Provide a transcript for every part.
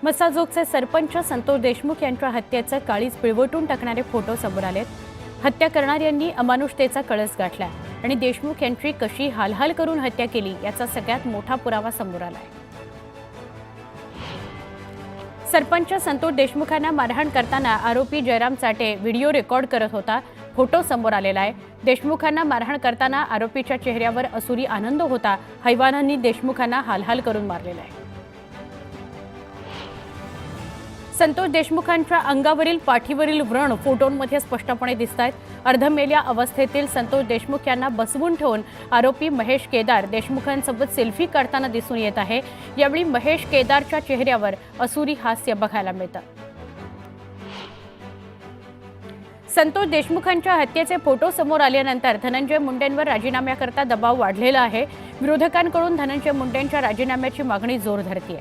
मसाजोगचे सरपंच संतोष देशमुख यांच्या हत्येचं काळीज पिळवटून टाकणारे फोटो समोर आलेत। हत्या करणाऱ्यांनी अमानुषतेचा कळस गाठला आणि देशमुख यांची कशी हालहाल करून हत्या केली याचा सगळ्यात मोठा पुरावा समोर आलाय। सरपंच संतोष देशमुखांना मारहाण करताना आरोपी जयराम चाटे व्हिडिओ रेकॉर्ड करत होता। फोटो समोर आलेला आहे। देशमुखांना मारहाण करताना आरोपीच्या चेहऱ्यावर असुरी आनंद होता। हैवानांनी देशमुखांना हालहाल करून मारलेला आहे। संतोष देशमुखांच्या अंगावरील पाठीवरील व्रण फोटोंमध्ये स्पष्टपणे दिसतात। अर्धमेल्या अवस्थेतील संतोष देशमुख यांना बसवून ठेवून आरोपी महेश केदार देशमुखांसोबत सेल्फी काढताना दिसून येत आहे। यावेळी महेश केदारच्या चेहऱ्यावर असुरी हास्य बघायला मिळतं। संतोष देशमुखांच्या हत्येचे फोटो समोर आल्यानंतर धनंजय मुंडेंवर राजीनाम्याकरता दबाव वाढलेला आहे। विरोधकांकडून धनंजय मुंडेंच्या राजीनाम्याची मागणी जोर धरतेय।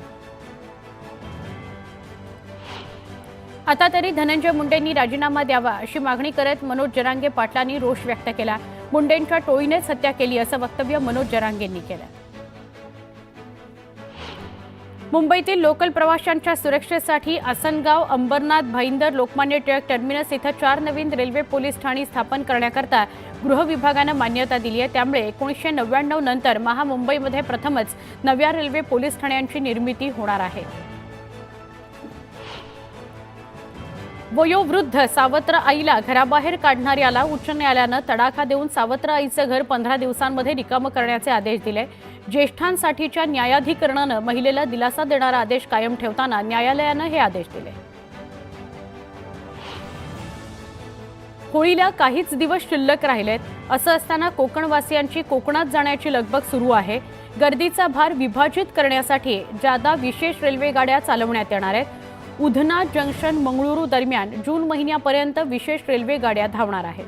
आता तरी धनंजय मुंडेंनी राजीनामा द्यावा अशी मागणी करत मनोज जरांगे पाटलांनी रोष व्यक्त केला। मुंडेंच्या टोळीनेच हत्या केली असं वक्तव्य मनोज जरांगेंनी केलं। मुंबईतील लोकल प्रवाशांच्या सुरक्षेसाठी आसनगाव, अंबरनाथ, भाईंदर, लोकमान्य टिळक टर्मिनस इथं 4 नवीन रेल्वे पोलीस ठाणी स्थापन करण्याकरता गृह विभागानं मान्यता दिली आहे। त्यामुळे 1999 नंतर महामुंबईमध्ये प्रथमच नव्या रेल्वे पोलीस ठाण्यांची निर्मिती होणार आहे। वयोवृद्ध सावत्र आईला घराबाहेर काढणाऱ्याला उच्च न्यायालयानं तडाखा देऊन सावत्र आईचं घर 15 दिवसांमध्ये रिकामं करण्याचे आदेश दिले। ज्येष्ठांसाठीच्या न्यायाधिकरणानं महिलेला दिलासा देणारा आदेश कायम ठेवताना न्यायालयानं हे आदेश दिले। होळीला काहीच दिवस शिल्लक राहिलेत। असं असताना कोकणवासियांची कोकणात जाण्याची लगबग सुरू आहे। गर्दीचा भार विभाजित करण्यासाठी जादा विशेष रेल्वे गाड्या चालवण्यात येणार आहेत। उधना जंक्शन मंगळुरू दरम्यान जून महिन्यापर्यंत विशेष रेल्वे गाड्या धावणार आहेत।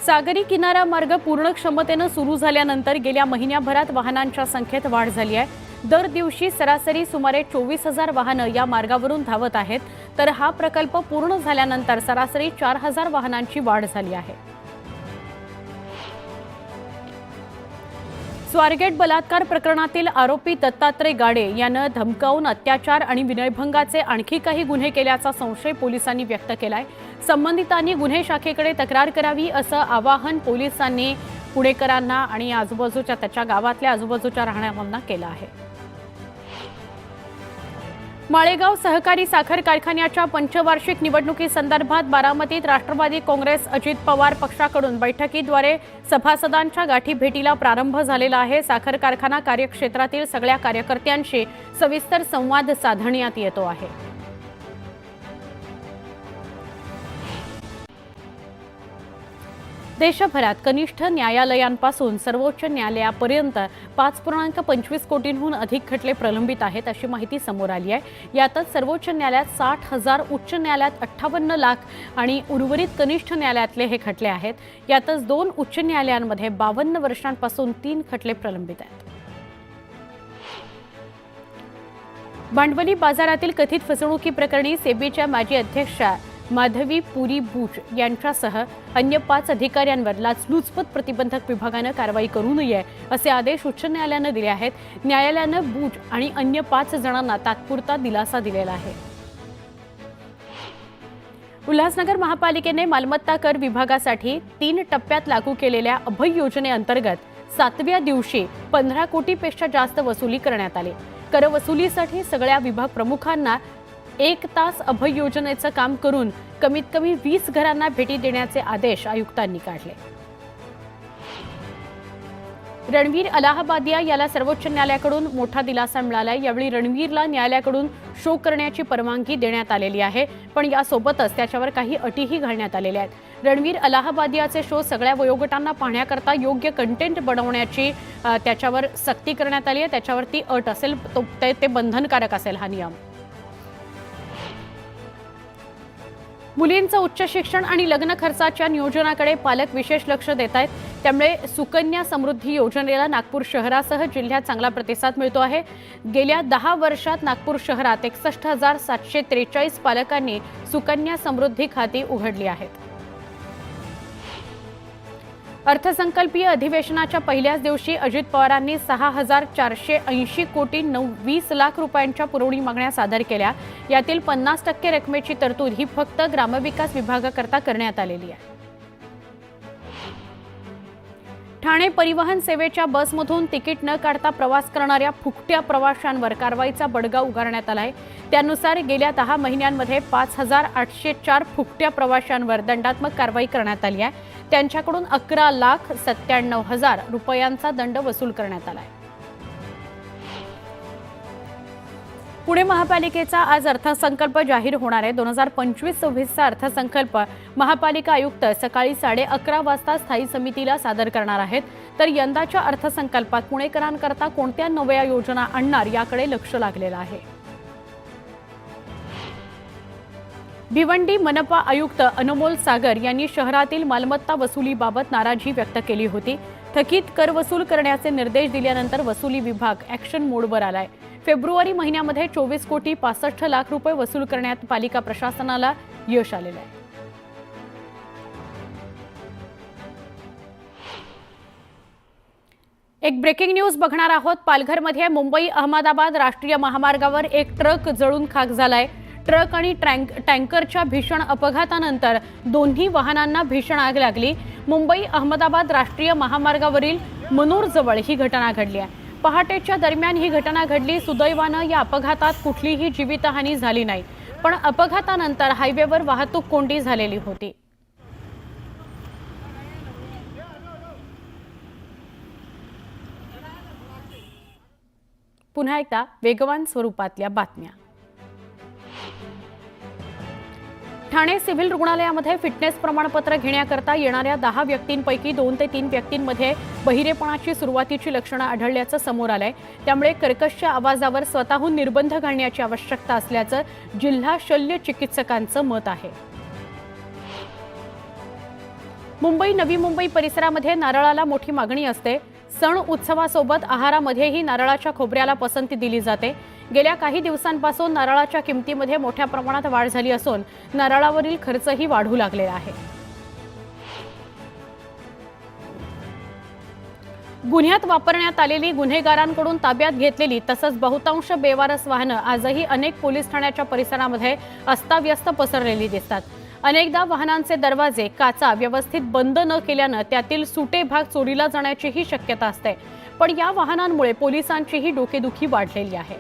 सागरी किनारा मार्ग पूर्ण क्षमतेनं सुरू झाल्यानंतर गेल्या महिन्याभरात वाहनांच्या संख्येत वाढ झाली आहे। दर दिवशी सरासरी सुमारे 24,000 वाहनं या मार्गावरून धावत आहेत, तर हा प्रकल्प पूर्ण झाल्यानंतर सरासरी 4,000 वाहनांची वाढ झाली आहे। स्वारगेट बलात्कार प्रकरणातील आरोपी दत्तात्रय गाडे यानं धमकावून अत्याचार आणि विनयभंगाचे आणखी काही गुन्हे केल्याचा संशय पोलिसांनी व्यक्त केलाय। संबंधितांनी गुन्हे शाखेकडे तक्रार करावी असं आवाहन पोलिसांनी पुणेकरांना आणि आजूबाजूच्या त्याच्या गावातल्या आजूबाजूच्या राहणाऱ्यांना केलं आहे। माळेगाव सहकारी साखर कारखान्याच्या पंचवार्षिक निवडणुकीसंदर्भात बारामतीत राष्ट्रवादी काँग्रेस अजित पवार पक्षाकडून बैठकीद्वारे सभासदांच्या गाठी भेटीला प्रारंभ झालेला आहे। साखर कारखाना कार्यक्षेत्रातील सगळ्या कार्यकर्त्यांशी सविस्तर संवाद साधण्यात येतो आहे। देशभरात कनिष्ठ न्यायालयांपासून सर्वोच्च न्यायालयापर्यंत 5.25 कोटींहून अधिक खटले प्रलंबित आहेत अशी माहिती समोर आली आहे। यातच सर्वोच्च न्यायालयात 60,000, उच्च न्यायालयात 58 लाख आणि उर्वरित कनिष्ठ न्यायालयातले हे खटले आहेत। यातच 2 उच्च न्यायालयांमध्ये 52 वर्षांपासून 3 खटले प्रलंबित आहेत। भांडवली बाजारातील कथित फसवणुकीप्रकरणी सेबीच्या माजी अध्यक्षा माधवी पुरी बूच यांच्यासह अन्य 5 अधिकाऱ्यांवर लाचलुचपत प्रतिबंधक विभागानं कारवाई करू नये असे आदेश उच्च न्यायालयानं दिले आहेत। न्यायालयानं बूच आणि अन्य 5 जणांना तात्पुरता दिलासा दिलेला आहे। उल्हासनगर महापालिकेने मालमत्ता कर विभागासाठी 3 टप्प्यात लागू केलेल्या अभय योजनेअंतर्गत 7व्या दिवशी 15 कोटीपेक्षा जास्त वसुली करण्यात आली। कर वसुलीसाठी सगळ्या विभाग प्रमुखांना 1 तास अभय योजनेचं काम करून कमीत कमी 20 घरांना भेटी देण्याचे आदेश आयुक्तांनी काढले। रणवीर अलाहाबादिया याला सर्वोच्च न्यायालयाकडून मोठा दिलासा मिळाला आहे। यावेळी रणवीरला न्यायालयाकडून शो करण्याची परवानगी देण्यात आलेली आहे, पण यासोबतच त्याच्यावर काही अटीही घालण्यात आलेल्या आहेत। रणवीर अलाहाबादियाचे शो सगळ्या वयोगटांना पाहण्याकरता योग्य कंटेंट बनवण्याची त्याच्यावर सक्ती करण्यात आली आहे। त्याच्यावरती अट असेल, ते बंधनकारक असेल हा नियम। मुलींचं उच्च शिक्षण आणि लग्न खर्चाच्या नियोजनाकडे पालक विशेष लक्ष देत आहेत। त्यामुळे सुकन्या समृद्धी योजनेला नागपूर शहरासह जिल्ह्यात चांगला प्रतिसाद मिळतो आहे। गेल्या 10 वर्षात नागपूर शहरात 61,743 पालकांनी सुकन्या समृद्धी खाती उघडली आहेत। अर्थसंकल्पीय अधिवेशनाच्या पहिल्याच दिवशी अजित पवारांनी 6,480 कोटी 20 लाख रुपयांच्या पुरवणी मागण्या सादर केल्या। यातील 50% रकमेची तरतूद ही फक्त ग्रामविकास विभागाकरता करण्यात आलेली आहे। ठाणे परिवहन सेवेच्या बसमधून तिकीट न काढता प्रवास करणाऱ्या फुकट्या प्रवाशांवर कारवाईचा बडगा उगारण्यात आलाय। त्यानुसार गेल्या 10 महिन्यांमध्ये 5,804 फुकट्या प्रवाशांवर दंडात्मक कारवाई करण्यात आली आहे। त्यांच्याकडून 11,97,000 रुपयांचा दंड वसूल करण्यात आलाय। पुणे महापालिकेचा आज अर्थसंकल्प जाहीर होणार आहे। 2025-26चा अर्थसंकल्प महापालिका आयुक्त सकाळी 11:30 वाजता स्थायी समितीला सादर करणार आहेत। तर यंदाच्या अर्थसंकल्पात पुणेकरांकरता कोणत्या नव्या योजना आणणार याकडे लक्ष लागलेलं आहे। भिवंडी मनपा आयुक्त अनमोल सागर यांनी शहरातील मालमत्ता वसुलीबाबत नाराजी व्यक्त केली होती। थकीत कर वसूल करण्याचे निर्देश दिल्यानंतर वसुली विभाग ॲक्शन मोडवर आलाय। फेब्रुवारी महिन्यामध्ये 24 कोटी 65 लाख रुपये वसूल करण्यात पालिका प्रशासनाला यश आलेलं आहे। एक ब्रेकिंग न्यूज बघणार आहोत। पालघरमध्ये मुंबई अहमदाबाद राष्ट्रीय महामार्गावर एक ट्रक जळून खाक झालाय। ट्रक आणि टँकरच्या भीषण अपघातानंतर दोन्ही वाहनांना भीषण आग लागली। मुंबई अहमदाबाद राष्ट्रीय महामार्गावरील मनोरजवळ ही घटना घडली आहे। पहाटेच्या दरम्यान ही घटना घडली। सुदैवानं या अपघातात कुठलीही जीवितहानी झाली नाही, पण अपघातानंतर हायवेवर वाहतूक कोंडी झालेली होती। पुन्हा एकदा वेगवान स्वरूपातल्या बातम्या। ठाणे सिव्हिल रुग्णालयामध्ये फिटनेस प्रमाणपत्र घेण्याकरता येणाऱ्या 10 व्यक्तींपैकी 2 ते 3 व्यक्तींमध्ये बहिरेपणाची सुरुवातीची लक्षणं आढळल्याचं समोर आलंय। त्यामुळे कर्कश आवाजावर स्वतःहून निर्बंध घालण्याची आवश्यकता असल्याचं जिल्हा शल्य चिकित्सकांचं मत आहे। मुंबई नवी मुंबई परिसरामध्ये नारळाला मोठी मागणी असते। सण उत्सवासोबत आहारामध्येही नारळाच्या खोबऱ्याला पसंती दिली जाते। गेल्या काही दिवसांपासून नारळाच्या किमतीमध्ये मोठ्या प्रमाणात वाढ झाली असून नारळावरील खर्चही वाढू लागलेला आहे। गुन्ह्यात वापरण्यात आलेली गुन्हेगारांकडून ताब्यात घेतलेली तसंच बहुतांश बेवारस वाहनं आजही अनेक पोलीस ठाण्याच्या परिसरामध्ये अस्ताव्यस्त पसरलेली दिसतात। अनेकदा वाहनांचे दरवाजे काचा व्यवस्थित बंद न केल्यानं त्यातील सुटे भाग चोरीला जाण्याचीही शक्यता असते। पण या वाहनांमुळे पोलिसांचीही डोकेदुखी वाढलेली आहे।